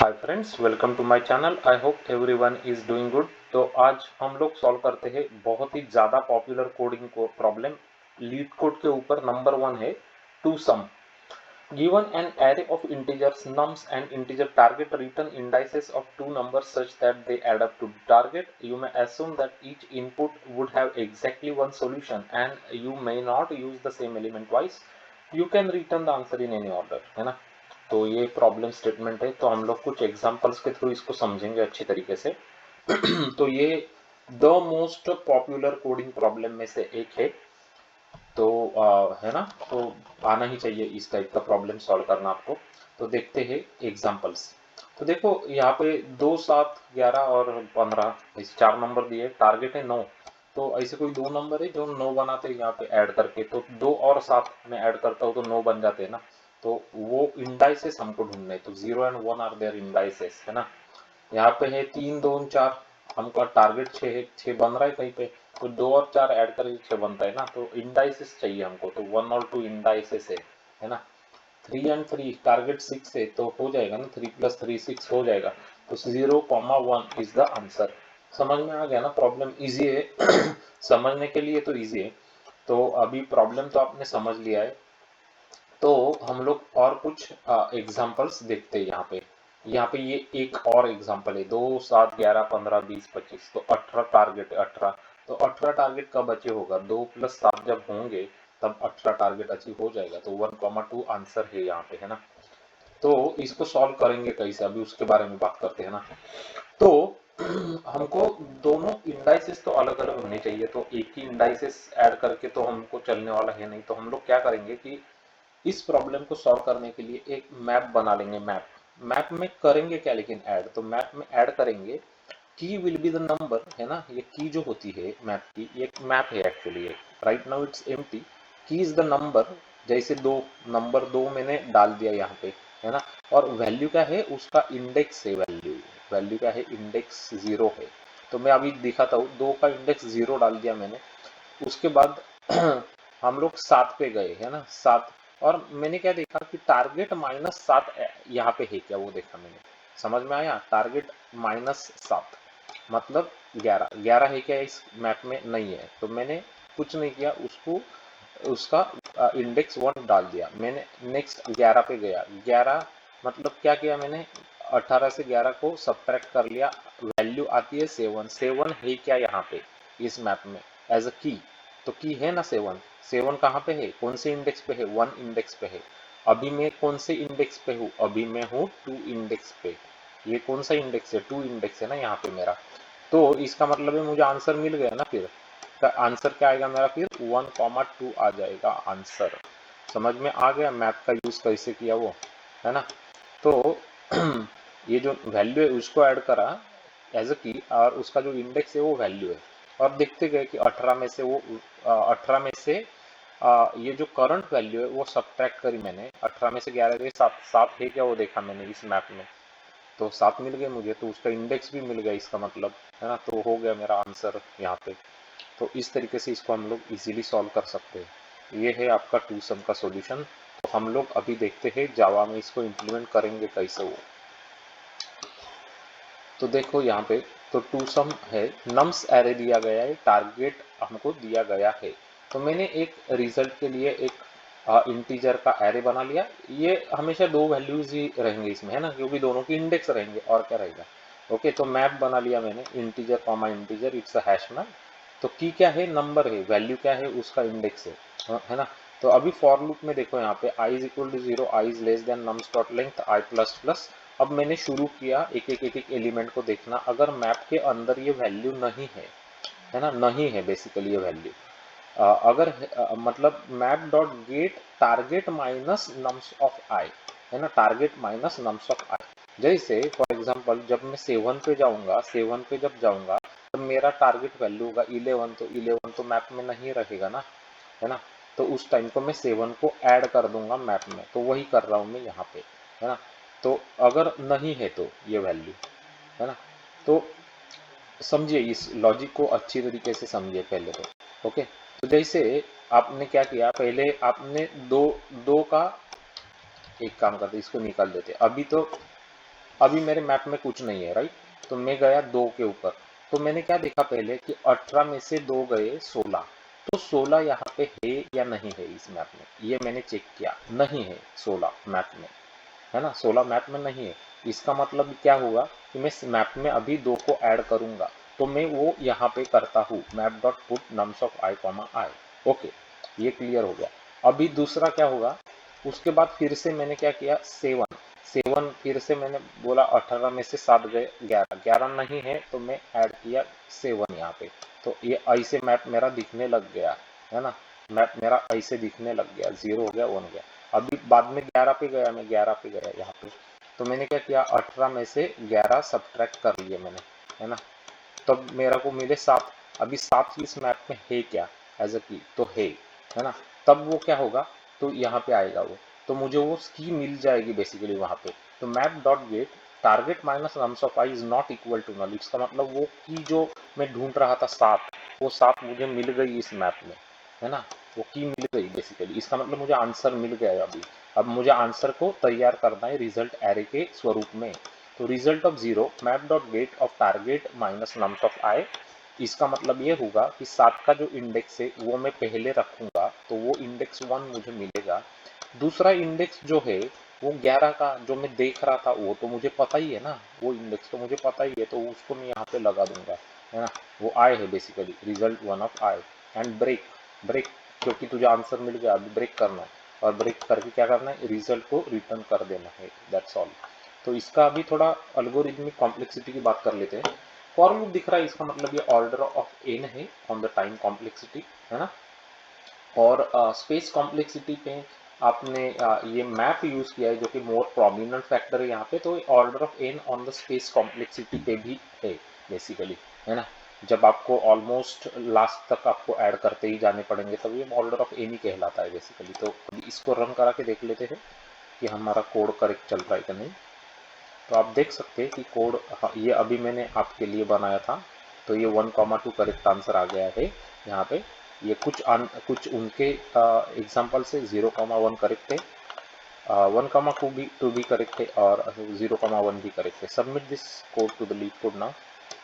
Hi friends, welcome to my channel. I hope everyone is doing good. तो आज हम लोग सॉल्व करते हैं बहुत ही ज़्यादा पॉपुलर कोडिंग को प्रॉब्लम। लीड कोड के ऊपर नंबर 1 है two sum. Given an array of integers nums and integer target, return indices of two numbers such that they add up to target. You may assume that each input would have exactly one solution and you may not use the same element twice. You can return the answer in any order, है ना। तो ये problem statement है, तो हम लोग कुछ examples के थ्रू इसको समझेंगे अच्छी तरीके से। तो ये the most popular coding problem में से एक है। तो है ना, तो आना ही चाहिए इस टाइप का प्रॉब्लम सॉल्व करना आपको। तो देखते हैं एग्जांपल्स। तो देखो यहाँ पे 2, 7, 11 और 15 ऐसे 4 नंबर दिए, टारगेट है 9। तो ऐसे कोई 2 नंबर है जो 9 बनाते हैं यहाँ पे ऐड करके, तो 2 और 7 में ऐड करता हूँ तो 9 बन जाते हैं ना। तो वो इंडाइसेस हमको ढूंढने, तो 0 एंड 1 आर देयर इंडाइसेस, है ना। यहाँ पे है 3, 2, 4, हमका टारगेट 6 है, 6 बन रहा है कहीं पे, तो 2 और 4 ऐड करके 6 बनता है ना। तो इंडाइसेस चाहिए हमको, तो 1 और 2 इंडाइसेस है ना। 3 एंड 3 टारगेट 6 है, तो हो जाएगा ना, 3 + 3 6 हो जाएगा। तो 0, 1 इज द आंसर। समझ में आ गया ना, प्रॉब्लम इजी है। समझने के लिए तो इजी है। तो अभी प्रॉब्लम तो आपने समझ लिया है। तो हम लोग और कुछ एग्जांपल्स देखते हैं यहाँ पे ये एक और एग्जांपल है। 2, 7, 11, 15, 20, 25, तो 18 टारगेट है। 18, तो 18 टारगेट कब अचीव होगा? 2 + 7 जब होंगे तब 18 टारगेट अचीव हो जाएगा। तो 1, 2 आंसर है यहाँ पे, है ना। तो इसको सॉल्व करेंगे कैसे, अभी उसके बारे में बात करते हैं ना। तो हमको दोनों इंडाइसेस तो अलग अलग होने चाहिए, तो एक ही इंडाइसेस ऐड करके तो हमको चलने वाला है नहीं। तो हम लोग क्या करेंगे कि इस प्रॉब्लम को सॉल्व करने के लिए एक मैप बना लेंगे। मैप में करेंगे क्या लेकिन ऐड, तो मैप में ऐड करेंगे की विल बी द नंबर, है ना। ये की जो होती है मैप की, ये मैप है actually. Right now it's empty, की इज द नंबर। जैसे नंबर 2 मैंने डाल दिया यहाँ पे, है ना। और वैल्यू क्या है, उसका इंडेक्स है। वैल्यू क्या है, इंडेक्स 0 है। तो मैं अभी दिखाता हूँ, 2 का इंडेक्स 0 डाल दिया मैंने। उसके बाद हम लोग 7 पे गए, है ना, 7। और मैंने क्या देखा कि टारगेट -7 यहाँ पे है क्या, वो देखा मैंने। समझ में आया, टारगेट -7 मतलब 11 है क्या इस मैप में? नहीं है। तो मैंने कुछ नहीं किया, उसको उसका इंडेक्स 1 डाल दिया मैंने। नेक्स्ट 11 पे गया, 11 मतलब क्या किया मैंने, 18 से 11 को सब्ट्रैक्ट कर लिया। वैल्यू आती है 7। 7 है क्या यहाँ पे इस मैप में एज अ की? तो की है ना 7। 7 कहाँ पे है, कौन से इंडेक्स पे है? 1 इंडेक्स पे है। अभी मैं कौन से इंडेक्स पे हूँ? अभी मैं हूँ 2 इंडेक्स पे। ये कौन सा इंडेक्स है? 2 इंडेक्स है ना यहाँ पे मेरा। तो इसका मतलब है मुझे आंसर मिल गया ना। फिर आंसर क्या आएगा मेरा? फिर 1, 2 आ जाएगा आंसर। समझ में आ गया मैप का यूज कैसे किया वो, है ना। तो ये जो वैल्यू है उसको ऐड करा एज अ की, और उसका जो इंडेक्स है वो वैल्यू है। और देखते गए कि 18 में से 18 में से ये जो करंट वैल्यू है वो सब्ट्रैक्ट करी मैंने। 18 में से 11 गए, 7 7 है क्या वो देखा मैंने इस मैप में। तो 7 मिल गए मुझे, तो उसका इंडेक्स भी मिल गया इसका मतलब, है ना। तो हो गया मेरा आंसर यहाँ पे। तो इस तरीके से इसको हम लोग इजीली सॉल्व कर सकते हैं। ये है आपका टू सम का सॉल्यूशन। तो हम लोग अभी देखते हैं जावा में इसको इम्प्लीमेंट करेंगे कैसे वो। तो देखो यहाँ पे, तो टू सम है, नम्स एरे दिया गया है, टारगेट हमको दिया गया है। तो मैंने एक रिजल्ट के लिए एक इंटीजर का एरे बना लिया। ये हमेशा 2 वैल्यूज ही रहेंगे इसमें, है ना, क्योंकि दोनों की इंडेक्स रहेंगे, और क्या रहेगा। ओके, तो मैप बना लिया मैंने, integer comma integer, it's a hash map. तो की क्या है, नंबर है, वैल्यू क्या है, उसका इंडेक्स है ना। तो अभी फॉर लूप में देखो यहाँ पे i = 0, i is less than nums dot length i plus plus. अब मैंने शुरू किया एक एक एलिमेंट को देखना। अगर मैप के अंदर ये वैल्यू नहीं है ना, नहीं है बेसिकली ये वैल्यू। अगर मतलब map dot get target minus nums of i, है ना, target minus nums of i. जैसे फॉर एग्जांपल जब मैं 7 पे जाऊंगा, 7 पे जब जाऊंगा तो मेरा टारगेट वैल्यू होगा 11। तो 11 तो मैप में नहीं रहेगा ना, है ना। तो उस टाइम को मैं 7 को ऐड कर दूंगा मैप में। तो वही कर रहा हूँ मैं यहाँ पे, है ना। तो अगर नहीं है तो ये वैल्यू, है ना। तो समझिए, इस लॉजिक को अच्छी तरीके से समझिए पहले तो। ओके, तो जैसे आपने क्या किया, पहले आपने दो दो का एक काम करते, इसको निकाल देते। अभी तो अभी मेरे मैप में कुछ नहीं है, राइट। तो मैं गया 2 के ऊपर, तो मैंने क्या देखा पहले कि 18 में से 2 गए 16, तो 16 यहाँ पे है या नहीं है इस मैप में, ये मैंने चेक किया, नहीं है 16 मैप में, है ना। 16 मैप में नहीं है, इसका मतलब क्या होगा कि मैं इस मैप में अभी 2 को ऐड करूंगा, तो मैं वो यहाँ पे करता हूँ map dot put nums of I comma I. Okay, ये क्लियर हो गया। अभी दूसरा क्या होगा, उसके बाद फिर से मैंने क्या किया, 7 7 फिर से मैंने बोला 18 में से 7 गए 11, 11 नहीं है तो मैं ऐड किया 7 यहाँ पे, तो ये ऐसे मैप मेरा दिखने लग गया, है ना। मैप मेरा ऐसे दिखने लग गया, 0 हो गया 1 हो गया। अभी बाद में 11 पे गया, मैं 11 पे गया यहाँ पे, तो मैंने क्या किया 18 में से 11 सब्ट्रैक्ट कर लिए मैंने, है ना। तब मेरे को मिले 7। अभी 7 इस मैप में है क्या, एज अ की तो है ना। तब वो क्या होगा, तो यहाँ पे आएगा वो, तो मुझे वो की मिल जाएगी बेसिकली वहां पे। तो map dot get target minus nums of i is not equal to null, इसका मतलब वो की जो मैं ढूंढ रहा था 7, वो 7 मुझे मिल गई इस मैप में, है ना। वो की मिल गई बेसिकली, इसका मतलब मुझे आंसर मिल गया अभी। अब मुझे आंसर को तैयार करना है रिजल्ट एरे के स्वरूप में। तो result of 0 map dot get of target minus nums of i, इसका मतलब ये होगा कि 7 का जो इंडेक्स है वो मैं पहले रखूंगा, तो वो इंडेक्स 1 मुझे मिलेगा। दूसरा इंडेक्स जो है वो 11 का जो मैं देख रहा था, वो तो मुझे पता ही है ना, वो इंडेक्स तो मुझे पता ही है, तो उसको मैं यहाँ पे लगा दूंगा, है ना। वो आई है basically, result 1 of i. And break, break क्योंकि तुझे आंसर मिल गया, अभी ब्रेक करना है, और ब्रेक करके क्या करना है, रिजल्ट को रिटर्न कर देना है, दैट्स ऑल। तो इसका अभी थोड़ा अल्गोरिथमिक कॉम्प्लेक्सिटी की बात कर लेते हैं। फॉर लूप दिख रहा है, इसका मतलब ये ऑर्डर ऑफ एन है ऑन द टाइम कॉम्प्लेक्सिटी, है ना। और स्पेस कॉम्प्लेक्सिटी पे आपने ये मैप यूज किया है जो कि मोर प्रोमिनेंट फैक्टर है यहाँ पे, तो order of n on the space complexity पे भी है बेसिकली, है ना। जब आपको ऑलमोस्ट लास्ट तक आपको ऐड करते ही जाने पड़ेंगे तब ये ऑर्डर ऑफ एन ही कहलाता है बेसिकली। तो अभी इसको रन करा के देख लेते हैं कि हमारा कोड करेक्ट चल रहा है कि नहीं। तो आप देख सकते हैं कि कोड, ये अभी मैंने आपके लिए बनाया था, तो ये 1,2 करेक्ट आंसर आ गया है यहाँ पे। ये कुछ उनके एग्जाम्पल से 0,1 करेक्ट है, 1,2 भी करेक्ट है, और 0,1 भी करेक्ट है। Submit this code to the lead code now.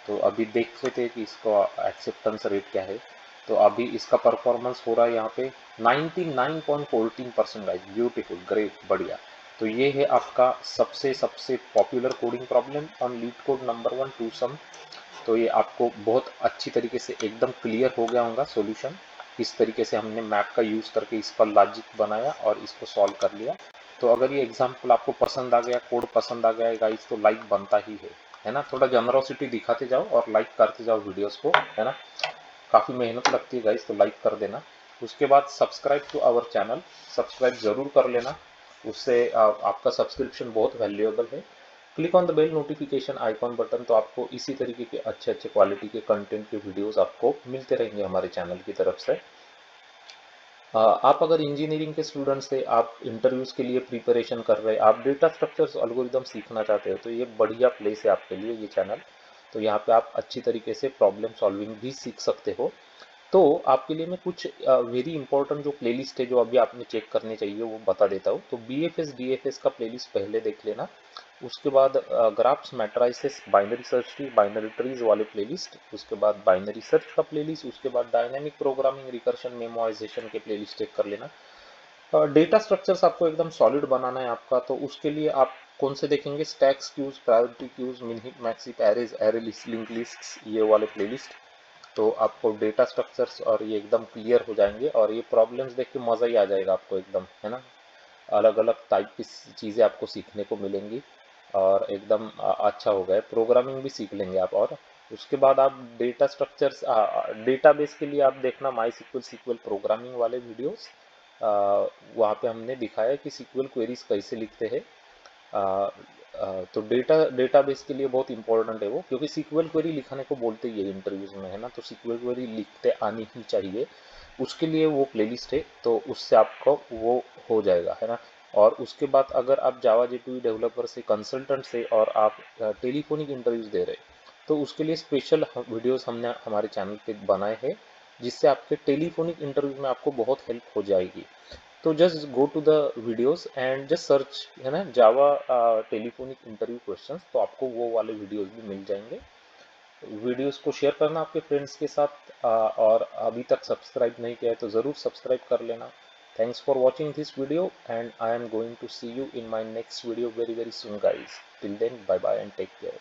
तो अभी देख लेते हैं कि इसका एक्सेप्टेंस रेट क्या है। तो अभी इसका परफॉर्मेंस हो रहा है यहाँ पे 99.14% गाइस, ब्यूटीफुल, ग्रेट, बढ़िया। तो ये है आपका सबसे सबसे popular coding problem on LeetCode number 1 two sum. तो ये आपको बहुत अच्छी तरीके से एकदम क्लियर हो गया होगा सॉल्यूशन, किस तरीके से हमने मैप का यूज करके इसका लॉजिक बनाया और इसको सॉल्व कर लिया। तो अगर ये एग्जांपल आपको पसंद आ गया, कोड पसंद आ गया गाइस, तो लाइक बनता ही है ना। थोड़ा जनरोसिटी दिखाते जाओ और लाइक करते जाओ वीडियोस को, है ना। काफ़ी मेहनत लगती है गाइस, तो लाइक कर देना। उसके बाद subscribe to our channel, subscribe जरूर कर लेना, उससे आपका सब्सक्रिप्शन बहुत वैल्यूएबल है। Click on the bell notification icon button, तो आपको इसी तरीके के अच्छे अच्छे क्वालिटी के कंटेंट के वीडियोस आपको मिलते रहेंगे हमारे चैनल की तरफ से। आप अगर इंजीनियरिंग के स्टूडेंट्स थे, आप इंटरव्यूज के लिए प्रिपरेशन कर रहे हैं, आप डेटा स्ट्रक्चर्स एल्गोरिदम सीखना चाहते हो, तो ये बढ़िया प्लेस है आपके लिए ये चैनल। तो यहाँ पे आप अच्छी तरीके से प्रॉब्लम सॉल्विंग भी सीख सकते हो। तो आपके लिए मैं कुछ वेरी इंपॉर्टेंट जो प्लेलिस्ट है जो अभी आपने चेक करने चाहिए वो बता देता हूँ। तो BFS DFS का प्लेलिस्ट पहले देख लेना। उसके बाद graphs matrices binary search tree binary trees वाले प्लेलिस्ट, उसके बाद बाइनरी सर्च का प्लेलिस्ट, उसके बाद डायनामिक प्रोग्रामिंग रिकर्शन मेमोराइजेशन के प्लेलिस्ट चेक कर लेना। डेटा स्ट्रक्चर्स आपको एकदम सॉलिड बनाना है आपका, तो उसके लिए आप कौन से देखेंगे, stacks cues, priority queues, min max heap arrays, array list, link list, ये वाले प्लेलिस्ट। तो आपको डेटा स्ट्रक्चर्स और ये एकदम क्लियर हो जाएंगे, और ये प्रॉब्लम्स देख के मज़ा ही आ जाएगा आपको एकदम, है ना। अलग अलग टाइप की चीज़ें आपको सीखने को मिलेंगी, और एकदम अच्छा हो गया, प्रोग्रामिंग भी सीख लेंगे आप। और उसके बाद आप डेटा स्ट्रक्चर्स, डेटाबेस के लिए आप देखना माई सीक्वल प्रोग्रामिंग वाले वीडियोस। वहाँ पे हमने दिखाया कि सीक्वल क्वेरीज कैसे लिखते हैं। तो डेटाबेस के लिए बहुत इंपॉर्टेंट है वो, क्योंकि सीक्वल क्वेरी लिखने को बोलते ही है इंटरव्यूज में, है ना। तो सीक्वल क्वेरी लिखते आनी ही चाहिए, उसके लिए वो प्लेलिस्ट है, तो उससे आपको वो हो जाएगा, है ना। और उसके बाद अगर आप जावा J2E डेवलपर से, कंसल्टेंट से, और आप टेलीफोनिक इंटरव्यूज दे रहे, तो उसके लिए स्पेशल वीडियोस हमने हमारे चैनल पे बनाए हैं, जिससे आपके टेलीफोनिक इंटरव्यू में आपको बहुत हेल्प हो जाएगी। तो just go to the videos and just search, है ना, जावा टेलीफोनिक इंटरव्यू क्वेश्चंस, तो आपको वो वाले वीडियोस भी मिल जाएंगे। वीडियोस को शेयर करना आपके फ्रेंड्स के साथ, और अभी तक सब्सक्राइब नहीं किया है तो ज़रूर सब्सक्राइब कर लेना। Thanks for watching this video and I am going to see you in my next video very very soon guys. Till then, bye bye and take care.